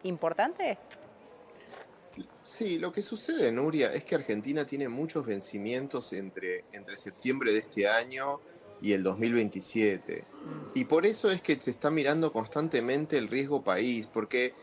importante? Sí, lo que sucede, Nuria, es que Argentina tiene muchos vencimientos entre septiembre de este año y el 2027. Mm. Y por eso es que se está mirando constantemente el riesgo país, porque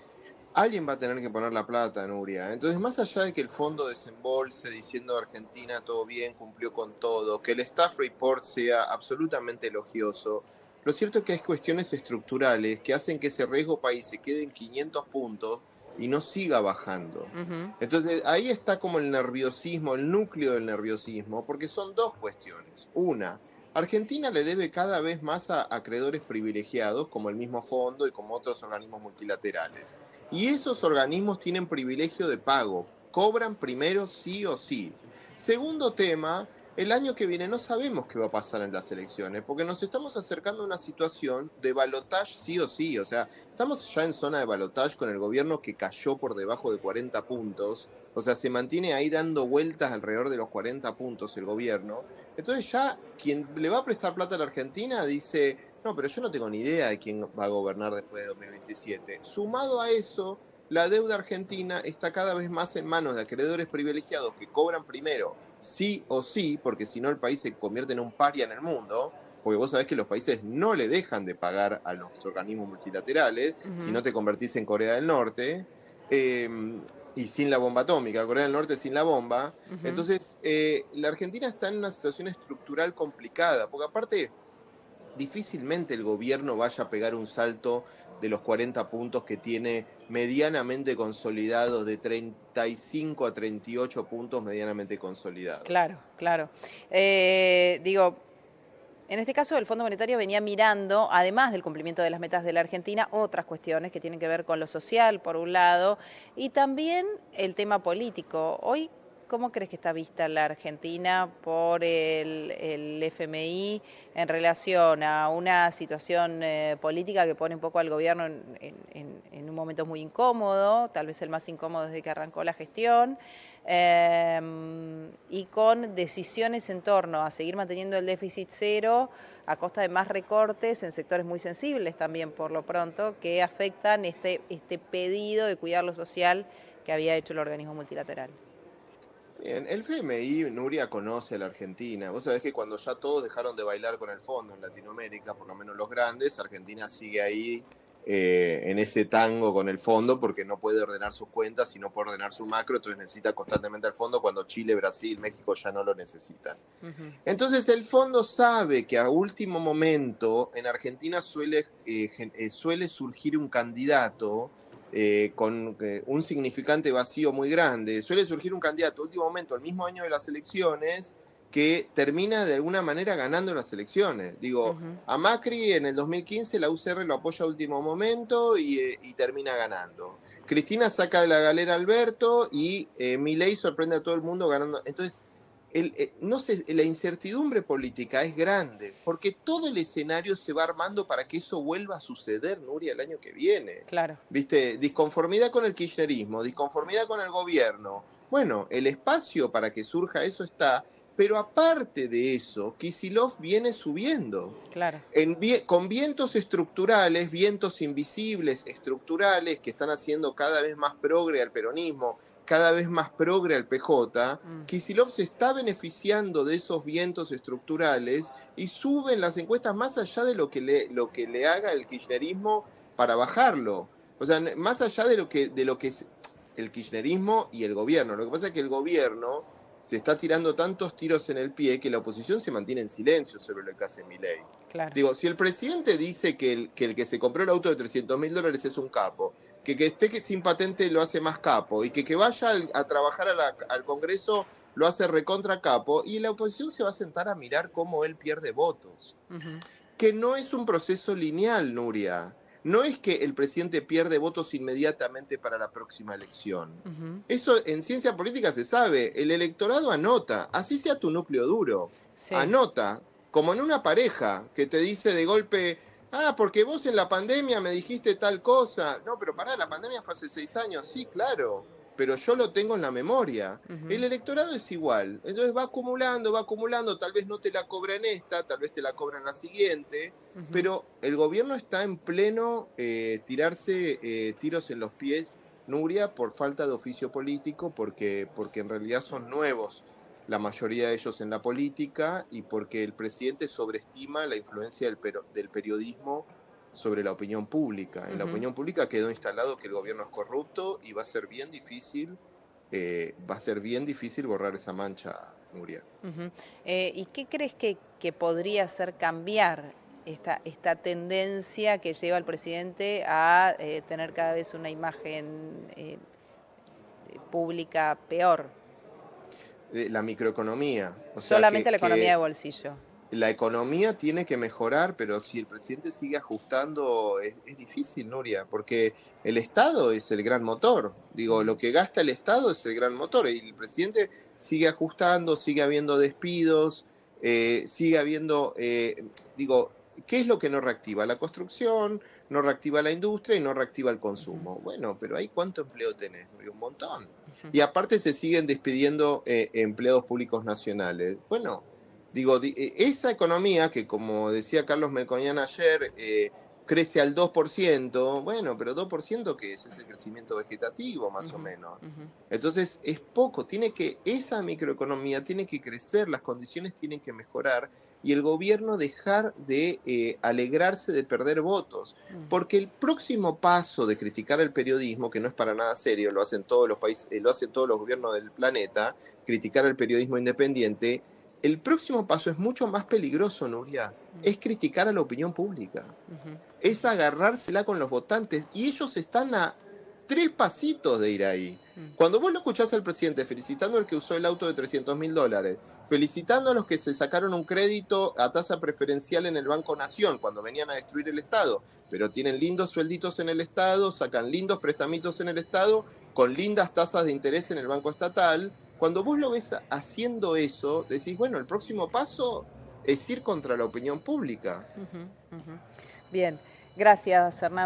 alguien va a tener que poner la plata, Nuria. Entonces, más allá de que el fondo desembolse diciendo Argentina todo bien, cumplió con todo, que el staff report sea absolutamente elogioso, lo cierto es que hay cuestiones estructurales que hacen que ese riesgo país se quede en 500 puntos y no siga bajando. Ujú. Entonces, ahí está como el nerviosismo, el núcleo del nerviosismo, porque son dos cuestiones. Una, Argentina le debe cada vez más a acreedores privilegiados, como el mismo fondo y como otros organismos multilaterales. Y esos organismos tienen privilegio de pago, cobran primero sí o sí. Segundo tema, el año que viene no sabemos qué va a pasar en las elecciones, porque nos estamos acercando a una situación de balotaje sí o sí. O sea, estamos ya en zona de balotaje con el gobierno que cayó por debajo de 40 puntos. O sea, se mantiene ahí dando vueltas alrededor de los 40 puntos el gobierno. Entonces ya quien le va a prestar plata a la Argentina dice, no, pero yo no tengo ni idea de quién va a gobernar después de 2027. Sumado a eso, la deuda argentina está cada vez más en manos de acreedores privilegiados que cobran primero sí o sí, porque si no el país se convierte en un paria en el mundo, porque vos sabés que los países no le dejan de pagar a los organismos multilaterales si Ujú. no te convertís en Corea del Norte, eh, y sin la bomba atómica, Corea del Norte sin la bomba. Ujú. Entonces, la Argentina está en una situación estructural complicada, porque aparte difícilmente el gobierno vaya a pegar un salto de los 40 puntos que tiene medianamente consolidados, de 35 a 38 puntos medianamente consolidados. Claro, claro. Digo, en este caso el Fondo Monetario venía mirando, además del cumplimiento de las metas de la Argentina, otras cuestiones que tienen que ver con lo social, por un lado, y también el tema político. Hoy, ¿cómo crees que está vista la Argentina por el FMI en relación a una situación política que pone un poco al gobierno en un momento muy incómodo, tal vez el más incómodo desde que arrancó la gestión? Y con decisiones en torno a seguir manteniendo el déficit cero a costa de más recortes en sectores muy sensibles también por lo pronto, que afectan este pedido de cuidar lo social que había hecho el organismo multilateral. Bien, el FMI, Nuria, conoce a la Argentina. Vos sabés que cuando ya todos dejaron de bailar con el fondo en Latinoamérica, por lo menos los grandes, Argentina sigue ahí en ese tango con el fondo porque no puede ordenar sus cuentas y no puede ordenar su macro, entonces necesita constantemente al fondo cuando Chile, Brasil, México ya no lo necesitan. Uh -huh. Entonces el fondo sabe que a último momento en Argentina suele surgir un candidato con un significante vacío muy grande. Suele surgir un candidato a último momento, el mismo año de las elecciones, que termina de alguna manera ganando las elecciones. Uh Digo, -huh. a Macri en el 2015 la UCR lo apoya a último momento y termina ganando. Cristina saca de la galera a Alberto y Milei sorprende a todo el mundo ganando. Entonces, no sé, la incertidumbre política es grande, porque todo el escenario se va armando para que eso vuelva a suceder, Nuria, el año que viene. Claro. ¿Viste? Disconformidad con el kirchnerismo, disconformidad con el gobierno. Bueno, el espacio para que surja eso está, pero aparte de eso, Kicillof viene subiendo. Claro. Con vientos estructurales, vientos invisibles estructurales que están haciendo cada vez más progre al peronismo, cada vez más progre al PJ, Mm. Kicillof se está beneficiando de esos vientos estructurales y suben las encuestas más allá de lo que le haga el kirchnerismo para bajarlo. O sea, más allá de lo que es el kirchnerismo y el gobierno. Lo que pasa es que el gobierno se está tirando tantos tiros en el pie que la oposición se mantiene en silencio sobre lo que hace Milei. Claro. Digo, si el presidente dice que el que se compró el auto de $300.000 es un capo, que esté sin patente lo hace más capo, y que vaya a trabajar al Congreso lo hace recontra capo, y la oposición se va a sentar a mirar cómo él pierde votos. Uh -huh. Que no es un proceso lineal, Nuria. No es que el presidente pierde votos inmediatamente para la próxima elección. Uh -huh. Eso en ciencia política se sabe. El electorado anota, así sea tu núcleo duro. Sí. Anota, como en una pareja que te dice de golpe, ah, porque vos en la pandemia me dijiste tal cosa. No, pero pará, la pandemia fue hace 6 años. Sí, claro. pero yo lo tengo en la memoria. El Ujú, electorado es igual, entonces va acumulando, tal vez no te la cobra en esta, tal vez te la cobra en la siguiente, ujú. pero el gobierno está en pleno tirarse tiros en los pies, Nuria, por falta de oficio político, porque en realidad son nuevos la mayoría de ellos en la política y porque el presidente sobreestima la influencia del periodismo sobre la opinión pública. En la Ujú, opinión pública quedó instalado que el gobierno es corrupto y va a ser bien difícil borrar esa mancha, Nuria. ujú. ¿Y qué crees que podría hacer cambiar esta tendencia que lleva al presidente a tener cada vez una imagen pública peor? La microeconomía, o sea, Solamente la economía de que bolsillo. la economía tiene que mejorar, pero si el presidente sigue ajustando, es difícil, Nuria, porque el Estado es el gran motor. Digo, lo Ujú, que gasta el Estado es el gran motor. Y el presidente sigue ajustando, sigue habiendo despidos, sigue habiendo, digo, ¿qué es lo que no reactiva? La construcción, no reactiva la industria y no reactiva el ujú, consumo. Bueno, pero ahí ¿cuánto empleo tenés, Nuria? Un montón. ujú, Y aparte se siguen despidiendo empleados públicos nacionales. Bueno, digo, esa economía que, como decía Carlos Melconian ayer, crece al 2%, bueno, pero 2% ¿qué es? Es el crecimiento vegetativo, más o ujú, menos. ujú, Entonces, es poco, esa microeconomía tiene que crecer, las condiciones tienen que mejorar y el gobierno dejar de alegrarse de perder votos. ujú. Porque el próximo paso de criticar el periodismo, que no es para nada serio, lo hacen todos los países, lo hacen todos los gobiernos del planeta, criticar el periodismo independiente, el próximo paso es mucho más peligroso, Nuria. Es criticar a la opinión pública. Ujú, Es agarrársela con los votantes. Y ellos están a 3 pasitos de ir ahí. ujú, Cuando vos lo escuchás al presidente felicitando al que usó el auto de $300.000, felicitando a los que se sacaron un crédito a tasa preferencial en el Banco Nación cuando venían a destruir el Estado, pero tienen lindos suelditos en el Estado, sacan lindos prestamitos en el Estado, con lindas tasas de interés en el Banco Estatal, cuando vos lo ves haciendo eso, decís, bueno, el próximo paso es ir contra la opinión pública. ujú, ujú. Bien, gracias, Hernán.